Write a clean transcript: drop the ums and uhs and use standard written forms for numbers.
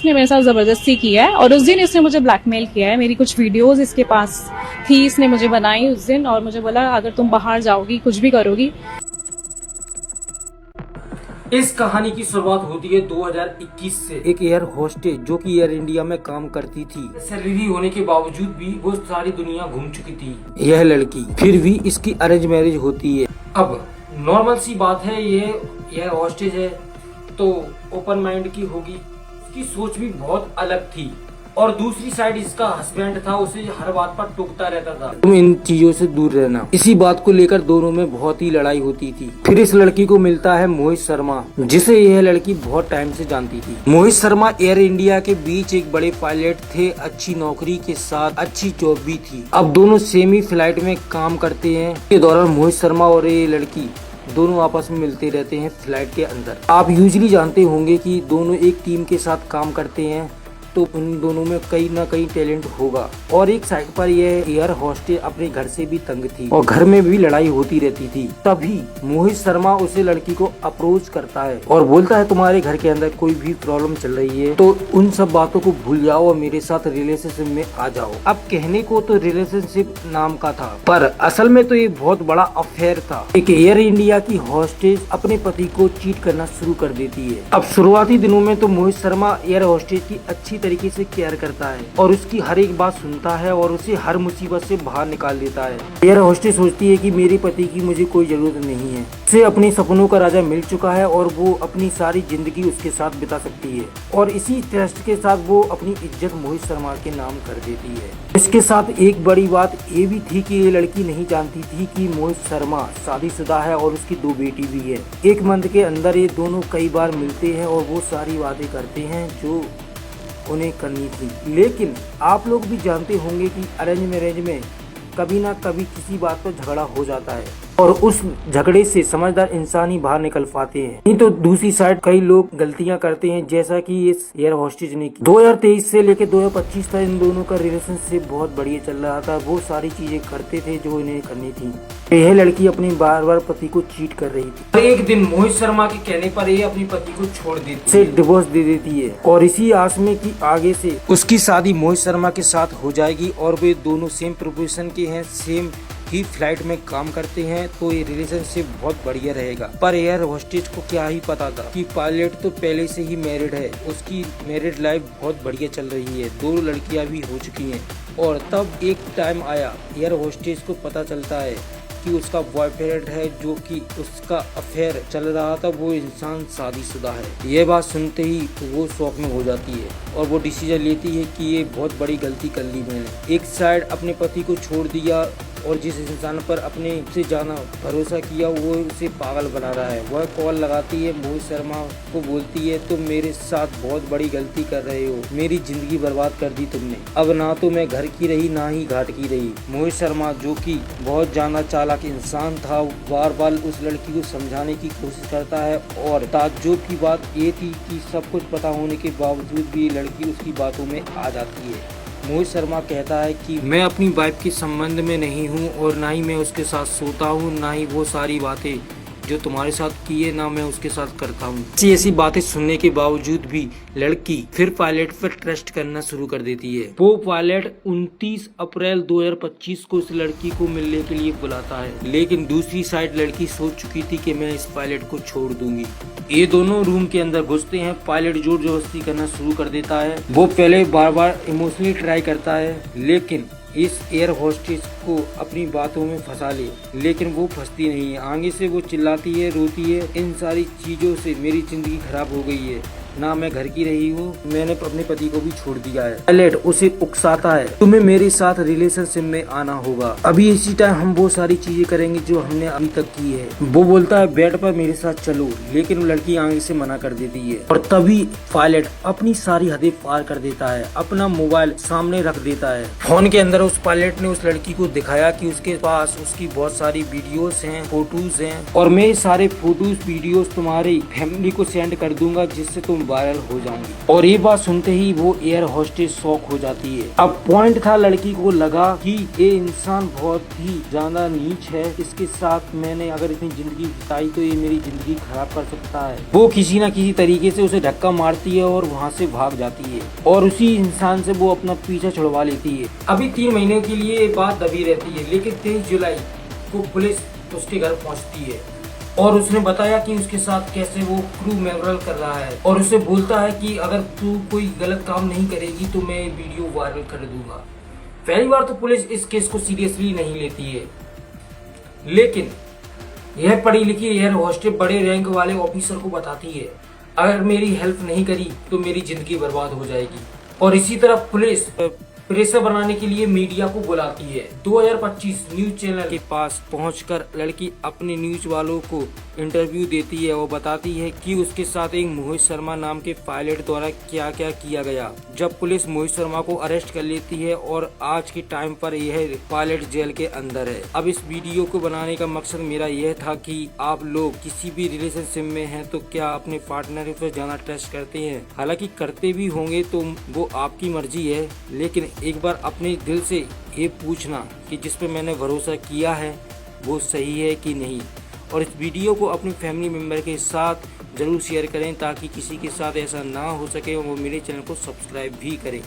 इसने मेरे साथ जबरदस्ती किया है और उस दिन इसने मुझे ब्लैकमेल किया है। मेरी कुछ वीडियोस इसके पास थी, इसने मुझे बनाई उस दिन और मुझे बोला अगर तुम बाहर जाओगी कुछ भी करोगी। इस कहानी की शुरुआत होती है 2021 से। एक एयर होस्टेस जो कि एयर इंडिया में काम करती थी, सैलरी होने के बावजूद भी वो सारी दुनिया घूम चुकी थी यह लड़की, फिर भी इसकी अरेंज मैरिज होती है। अब नॉर्मल सी बात है, ये एयर होस्टेस है तो ओपन माइंड की होगी, उसकी सोच भी बहुत अलग थी। और दूसरी साइड इसका हस्बैंड था, उसे हर बात पर टोकता रहता था तुम इन चीजों से दूर रहना। इसी बात को लेकर दोनों में बहुत ही लड़ाई होती थी। फिर इस लड़की को मिलता है मोहित शर्मा, जिसे यह लड़की बहुत टाइम से जानती थी। मोहित शर्मा एयर इंडिया के बीच एक बड़े पायलट थे, अच्छी नौकरी के साथ अच्छी जॉब भी थी। अब दोनों सेम ही फ्लाइट में काम करते हैं। के दौरान मोहित शर्मा और ये लड़की दोनों आपस में मिलते रहते हैं फ्लाइट के अंदर। आप यूजुअली जानते होंगे कि दोनों एक टीम के साथ काम करते हैं तो उन दोनों में कहीं ना कहीं टैलेंट होगा। और एक साइड पर यह एयर होस्टेस अपने घर से भी तंग थी और घर में भी लड़ाई होती रहती थी। तभी मोहित शर्मा उसे लड़की को अप्रोच करता है और बोलता है तुम्हारे घर के अंदर कोई भी प्रॉब्लम चल रही है तो उन सब बातों को भूल जाओ और मेरे साथ रिलेशनशिप में आ जाओ। अब कहने को तो रिलेशनशिप नाम का था, पर असल में तो ये बहुत बड़ा अफेयर था। एक एयर इंडिया की होस्टेस अपने पति को चीट करना शुरू कर देती है। अब शुरुआती दिनों में तो मोहित शर्मा एयर होस्टेस की अच्छी तरीके से केयर करता है और उसकी हर एक बात सुनता है और उसे हर मुसीबत से बाहर निकाल देता है। एयर होस्टेस सोचती है कि मेरे पति की मुझे कोई जरूरत नहीं है, उसे अपने सपनों का राजा मिल चुका है और वो अपनी सारी जिंदगी उसके साथ बिता सकती है। और इसी ट्रस्ट के साथ वो अपनी इज्जत मोहित शर्मा के नाम कर देती है। इसके साथ एक बड़ी बात ये भी थी कि ये लड़की नहीं जानती थी कि मोहित शर्मा शादीशुदा है और उसकी 2 बेटी भी है। एक मंथ के अंदर ये दोनों कई बार मिलते हैं और वो सारी बातें करते हैं जो उन्हें करनी थी। लेकिन आप लोग भी जानते होंगे कि अरेंज मैरिज में कभी ना कभी किसी बात पर झगड़ा हो जाता है और उस झगड़े से समझदार इंसान ही बाहर निकल पाते हैं, नहीं तो दूसरी साइड कई लोग गलतियां करते हैं, जैसा कि इस एयर होस्टेस ने की। 2023 से लेकर 2025 तक इन दोनों का रिलेशनशिप बहुत बढ़िया चल रहा था। वो सारी चीजें करते थे जो इन्हें करनी थी। यह लड़की अपने बार बार पति को चीट कर रही थी। एक दिन मोहित शर्मा के कहने पर ये अपनी पति को छोड़ देती है, डिवोर्स दे देती है और इसी आस में कि आगे से उसकी शादी मोहित शर्मा के साथ हो जाएगी और वे दोनों सेम प्रोफेशन के हैं, सेम ही फ्लाइट में काम करते हैं तो ये रिलेशनशिप बहुत बढ़िया रहेगा। पर एयर होस्टेस को क्या ही पता था कि पायलट तो पहले से ही मैरिड है, उसकी मैरिड लाइफ बहुत बढ़िया चल रही है, 2 लड़कियां भी हो चुकी हैं। और तब एक टाइम आया, एयर होस्टेस को पता चलता है कि उसका बॉयफ्रेंड है जो कि उसका अफेयर चल रहा था, वो इंसान शादीशुदा है। ये बात सुनते ही वो शौक में हो जाती है और वो डिसीजन लेती है कि ये बहुत बड़ी गलती कर ली मैंने। एक साइड अपने पति को छोड़ दिया और जिस इंसान पर अपने से जाना भरोसा किया वो उसे पागल बना रहा है। वह कॉल लगाती है मोहित शर्मा को, बोलती है तुम मेरे साथ बहुत बड़ी गलती कर रहे हो, मेरी जिंदगी बर्बाद कर दी तुमने। अब ना तो मैं घर की रही ना ही घाट की रही। मोहित शर्मा जो कि बहुत जाना चालाक इंसान था, बार बार उस लड़की को समझाने की कोशिश करता है और ताज्जुब की बात ये थी कि सब कुछ पता होने के बावजूद भी लड़की उसकी बातों में आ जाती है। मोहित शर्मा कहता है कि मैं अपनी वाइफ के संबंध में नहीं हूँ और ना ही मैं उसके साथ सोता हूँ, ना ही वो सारी बातें जो तुम्हारे साथ की है ना मैं उसके साथ करता हूँ। ऐसी बातें सुनने के बावजूद भी लड़की फिर पायलट पर ट्रस्ट करना शुरू कर देती है। वो पायलट 29 अप्रैल 2025 को इस लड़की को मिलने के लिए बुलाता है, लेकिन दूसरी साइड लड़की सोच चुकी थी कि मैं इस पायलट को छोड़ दूंगी। ये दोनों रूम के अंदर घुसते हैं। पायलट जोर जबरदस्ती करना शुरू कर देता है। वो पहले बार बार इमोशनली ट्राई करता है, लेकिन इस एयर होस्टेस को अपनी बातों में फंसा ले, लेकिन वो फंसती नहीं है। आगे से वो चिल्लाती है, रोती है, इन सारी चीजों से मेरी जिंदगी खराब हो गई है, ना मैं घर की रही हूँ, मैंने अपने पति को भी छोड़ दिया है। पायलट उसे उकसाता है, तुम्हें मेरे साथ रिलेशनशिप में आना होगा, अभी इसी टाइम हम वो सारी चीजें करेंगे जो हमने अभी तक की है। वो बोलता है बेड पर मेरे साथ चलो, लेकिन लड़की आगे से मना कर देती है और तभी पायलट अपनी सारी हदें पार कर देता है, अपना मोबाइल सामने रख देता है। फोन के अंदर उस पायलट ने उस लड़की को दिखाया कि उसके पास उसकी बहुत सारी वीडियोस हैं, फोटोज हैं और मैं सारे फोटोज वीडियोस तुम्हारी फैमिली को सेंड कर दूंगा जिससे तुम वायरल हो जाऊंगी। और ये बात सुनते ही वो एयर होस्टेस शॉक हो जाती है। अब पॉइंट था, लड़की को लगा कि ये इंसान बहुत ही ज्यादा नीच है, इसके साथ मैंने अगर इतनी जिंदगी बिताई तो ये मेरी जिंदगी खराब कर सकता है। वो किसी न किसी तरीके से उसे धक्का मारती है और वहाँ से भाग जाती है और उसी इंसान से वो अपना पीछा छुड़वा लेती है। अभी 3 महीने के लिए ये बात दबी रहती है, लेकिन 23 जुलाई को पुलिस उसके घर पहुंचती है और उसने बताया कि उसके साथ कैसे वो क्रू मेमोरल कर रहा है और उसे बोलता है कि अगर तू कोई गलत काम नहीं करेगी तो मैं वीडियो वायरल कर दूंगा। पहली बार तो पुलिस इस केस को सीरियसली नहीं लेती है, लेकिन यह पढ़ी लिखी एयर होस्टेस बड़े रैंक वाले ऑफिसर को बताती है अगर मेरी हेल्प नहीं करी तो मेरी जिंदगी बर्बाद हो जाएगी। और इसी तरह पुलिस प्रेशर बनाने के लिए मीडिया को बुलाती है। 2025 न्यूज चैनल के पास पहुंचकर लड़की अपने न्यूज वालों को इंटरव्यू देती है और बताती है कि उसके साथ एक मोहित शर्मा नाम के पायलट द्वारा क्या क्या किया गया। जब पुलिस मोहित शर्मा को अरेस्ट कर लेती है और आज के टाइम पर यह पायलट जेल के अंदर है। अब इस वीडियो को बनाने का मकसद मेरा यह था कि आप लोग किसी भी रिलेशनशिप में हैं तो क्या अपने पार्टनर पर ज्यादा ट्रस्ट करते हैं। हालांकि करते भी होंगे तो वो आपकी मर्जी है, लेकिन एक बार अपने दिल से ये पूछना कि जिस पे मैंने भरोसा किया है वो सही है कि नहीं। और इस वीडियो को अपनी फैमिली मेम्बर के साथ जरूर शेयर करें ताकि किसी के साथ ऐसा ना हो सके और वो मेरे चैनल को सब्सक्राइब भी करें।